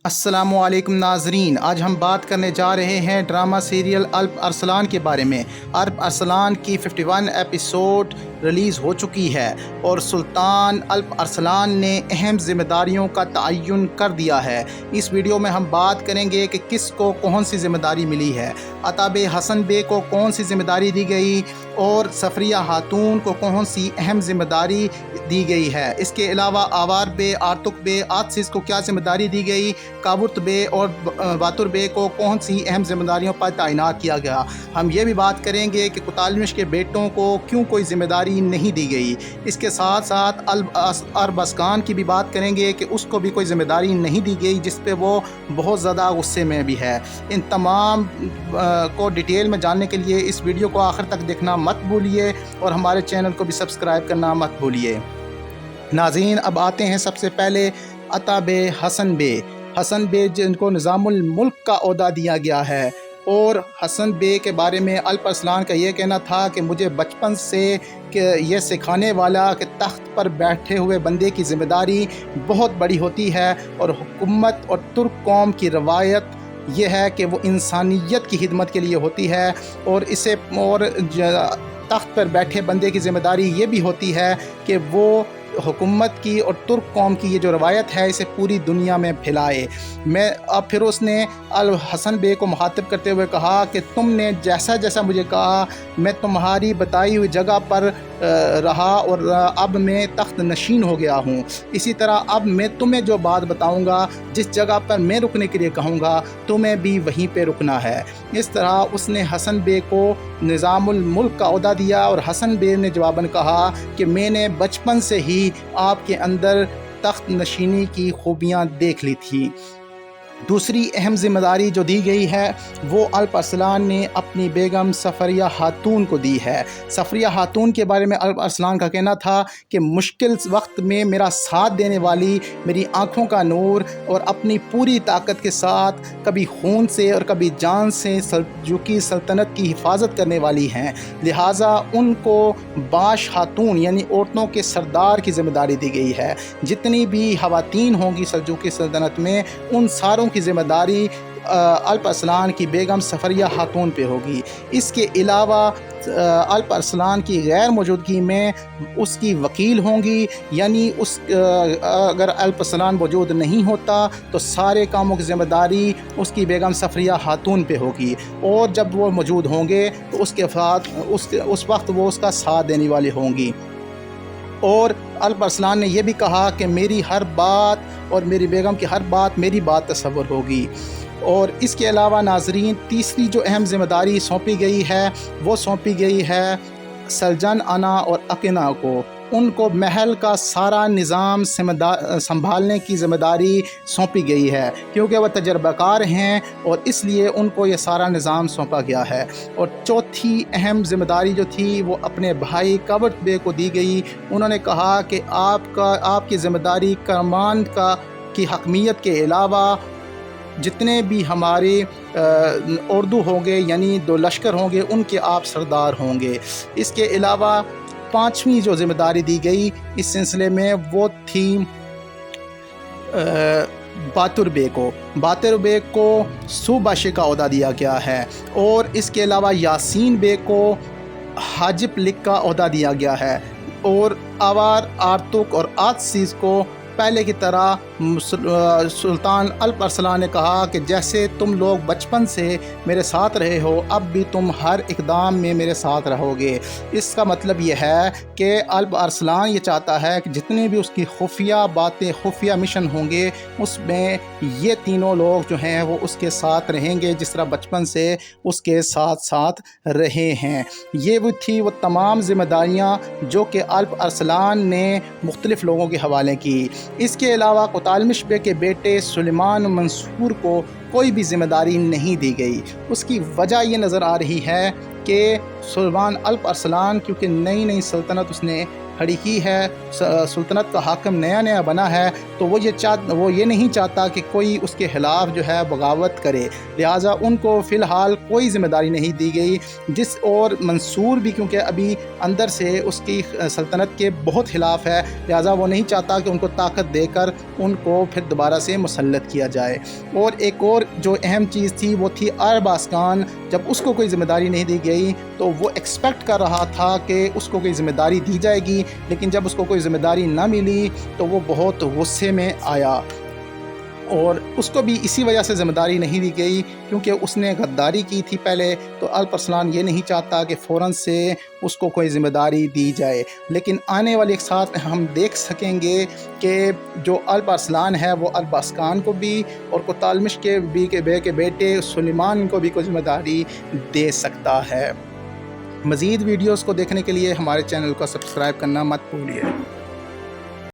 अस्सलामुअलैकुम नाजरीन, आज हम बात करने जा रहे हैं ड्रामा सीरियल अल्प अरसलान के बारे में। अल्प अरसलान की 51 एपिसोड रिलीज़ हो चुकी है और सुल्तान अल्प अरसलान ने अहम ज़िम्मेदारियों का तयन कर दिया है। इस वीडियो में हम बात करेंगे कि किसको कौन सी ज़िम्मेदारी मिली है, अता बे हसन बे को कौन सी ज़िम्मेदारी दी गई और सफरिया खातून को कौन सी अहम ज़िम्मेदारी दी गई है। इसके अलावा आवार बे, आर्तुक बे, आतसिस को क्या ज़िम्मेदारी दी गई, काबुर्त बे और बातुर बे को कौन सी अहम ज़िम्मेदारियों पर तैनात किया गया। हम ये भी बात करेंगे कि कुतालमिश के बेटों को क्यों कोई ज़िम्मेदारी नहीं दी गई। इसके साथ साथ अरबस्कान की भी बात करेंगे कि उसको भी कोई ज़िम्मेदारी नहीं दी गई, जिस पे वो बहुत ज़्यादा गुस्से में भी है। इन तमाम को डिटेल में जानने के लिए इस वीडियो को आखिर तक देखना मत भूलिए और हमारे चैनल को भी सब्सक्राइब करना मत भूलिए। नाज़रीन, अब आते हैं सबसे पहले अता बे हसन बे। हसन बे जिनको निज़ामुल मुल्क का ओहदा दिया गया है, और हसन बे के बारे में अल्प अरसलान का ये कहना था कि मुझे बचपन से ये सिखाने वाला कि तख्त पर बैठे हुए बंदे की ज़िम्मेदारी बहुत बड़ी होती है और हुकूमत और तुर्क कौम की रवायत ये है कि वो इंसानियत की खिदमत के लिए होती है। और इसे और तख्त पर बैठे बंदे की ज़िम्मेदारी ये भी होती है कि वो हुकूमत की और तुर्क कौम की ये जो रवायत है इसे पूरी दुनिया में फैलाए। अब फिर उसने अल हसन बे को मुखातिब करते हुए कहा कि तुमने जैसा जैसा मुझे कहा मैं तुम्हारी बताई हुई जगह पर रहा और अब मैं तख्त नशीन हो गया हूँ। इसी तरह अब मैं तुम्हें जो बात बताऊँगा, जिस जगह पर मैं रुकने के लिए कहूँगा, तुम्हें भी वहीं पे रुकना है। इस तरह उसने हसन बे को निज़ामुल मुल्क का ओहदा दिया और हसन बे ने जवाबन कहा कि मैंने बचपन से ही आपके अंदर तख्त नशीनी की खूबियाँ देख ली थी। दूसरी अहम ज़िम्मेदारी जो दी गई है वो अल्प अरसलान ने अपनी बेगम सफरिया खातून को दी है। सफरिया खातून के बारे में अल्प अरसलान का कहना था कि मुश्किल वक्त में मेरा साथ देने वाली, मेरी आँखों का नूर और अपनी पूरी ताकत के साथ कभी खून से और कभी जान से सल्जुकी सल्तनत की हिफाजत करने वाली हैं। लिहाजा उनको बाश खातून यानी औरतों के सरदार की ज़िम्मेदारी दी गई है। जितनी भी ख़वातीन होंगी सल्जुकी सल्तनत में, उन सारों की ज़िम्मेदारी अल्प अरसलान की बेगम सफरिया खातून पे होगी। इसके अलावा अल्प अरसलान की गैर मौजूदगी में उसकी वकील होंगी, यानी अगर अल्प अरसलान मौजूद नहीं होता तो सारे कामों की ज़िम्मेदारी उसकी बेगम सफरिया खातून पे होगी, और जब वो मौजूद होंगे तो उसके साथ उस वक्त वो उसका साथ देने वाली होंगी। और अल्प अरसलान ने यह भी कहा कि मेरी हर बात और मेरी बेगम की हर बात मेरी बात तस्वर होगी। और इसके अलावा नाजरीन, तीसरी जो अहम ज़िम्मेदारी सौंपी गई है वो सौंपी गई है सलजन आना और अकिना को। उनको महल का सारा निज़ाम संभालने की ज़िम्मेदारी सौंपी गई है, क्योंकि वह तजर्बाकार हैं और इसलिए उनको ये सारा निज़ाम सौंपा गया है। और चौथी अहम ज़िम्मेदारी जो थी वो अपने भाई काबुर्त बे को दी गई। उन्होंने कहा कि आपकी ज़िम्मेदारी करमान की हकमियत के अलावा जितने भी हमारे उर्दू होंगे यानी 2 लश्कर होंगे उनके आप सरदार होंगे। इसके अलावा पांचवी जो ज़िम्मेदारी दी गई इस सिलसिले में वो थी बातुर बे को सूबाशे का ओहदा दिया गया है। और इसके अलावा यासीन बे को हाजिब लिक का ओहदा दिया गया है। और आवार, आर्तुक और आतसीस को पहले की तरह सुल्तान अल्प अरसलान ने कहा कि जैसे तुम लोग बचपन से मेरे साथ रहे हो, अब भी तुम हर इक़दाम में मेरे साथ रहोगे। इसका मतलब ये है कि अल्प अरसलान ये चाहता है कि जितने भी उसकी खुफिया बातें, खुफिया मिशन होंगे, उसमें ये तीनों लोग जो हैं वो उसके साथ रहेंगे, जिस तरह बचपन से उसके साथ साथ रहे हैं। ये वो थी वो तमाम ज़िम्मेदारियाँ जो कि अल्प अरसलान ने मुख्तलिफ़ लोगों के हवाले की। इसके अलावा कुतालमिश बे के बेटे सुलेमान मंसूर को कोई भी ज़िम्मेदारी नहीं दी गई। उसकी वजह ये नज़र आ रही है कि सुल्तान अल्प अरसलान क्योंकि नई नई सल्तनत उसने खड़ी की है। सुल्तनत का हाकिम नया नया बना है तो वो ये नहीं चाहता कि कोई उसके ख़िलाफ़ जो है बगावत करे, लिहाजा उनको फ़िलहाल कोई ज़िम्मेदारी नहीं दी गई। और मंसूर भी क्योंकि अभी अंदर से उसकी सल्तनत के बहुत ख़िलाफ़ है, लिहाजा वो नहीं चाहता कि उनको ताकत देकर उनको फिर दोबारा से मुसल्लत किया जाए। और एक और जो अहम चीज़ थी वो थी अरबाज खान। जब उसको कोई ज़िम्मेदारी नहीं दी गई तो वो एक्सपेक्ट कर रहा था कि उसको कोई ज़िम्मेदारी दी जाएगी, लेकिन जब उसको कोई ज़िम्मेदारी ना मिली तो वो बहुत गुस्से में आया। और उसको भी इसी वजह से ज़िम्मेदारी नहीं दी गई क्योंकि उसने गद्दारी की थी पहले, तो अल्प अरसलान ये नहीं चाहता कि फ़ौरन से उसको कोई ज़िम्मेदारी दी जाए। लेकिन आने वाले एक साथ हम देख सकेंगे कि जो अल्प अरसलान है वो अब्बास खान को भी और कोतालमिश के बेटे सुलेमान को भी कोई ज़िम्मेदारी दे सकता है। मज़ीद वीडियोज़ को देखने के लिए हमारे चैनल को सब्सक्राइब करना मत भूलिए।